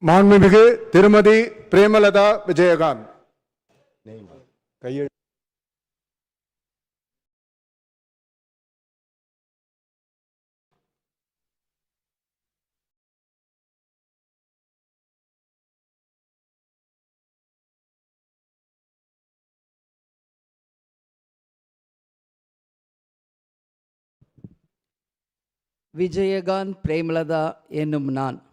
மாண்புமிகு திருமதி பிரேமலதா விஜயகாந்த். விஜயகாந்த் பிரேமலதா என்னும் நான்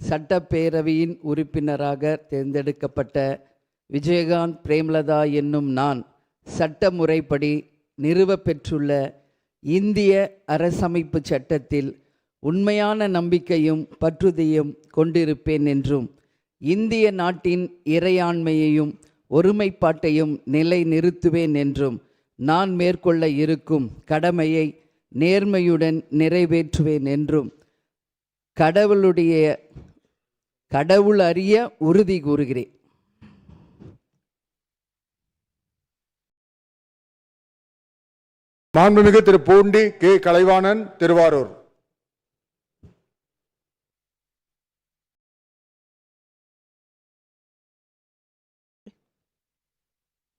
சட்டப்பேரவையின் உறுப்பினராக தேர்ந்தெடுக்கப்பட்ட விஜயகாந்த் பிரேமலதா என்னும் நான் சட்ட முறைப்படி நிறுவப்பெற்றுள்ள இந்திய அரசமைப்பு சட்டத்தில் உண்மையான நம்பிக்கையும் பற்றுதலையும் கொண்டிருப்பேன் என்றும் இந்திய நாட்டின் இறையாண்மையையும் ஒருமைப்பாட்டையும் நிலைநிறுத்துவேன் என்றும் நான் மேற்கொள்ள இருக்கும் கடமையை நேர்மையுடன் நிறைவேற்றுவேன் என்றும் கடவுள் அறிய உறுதி கூறுகிறேன். மாண்புமிகு திரு பூண்டி கே கலைவாணன், திருவாரூர்.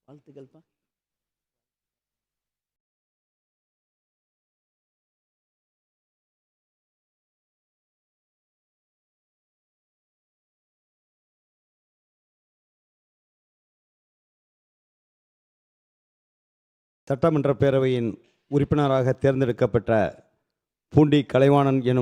வாழ்த்துக்கள். சட்டமன்ற பேரவையின் உறுப்பினராக தேர்ந்தெடுக்கப்பட்ட பூண்டி கலைவாணன் எனும்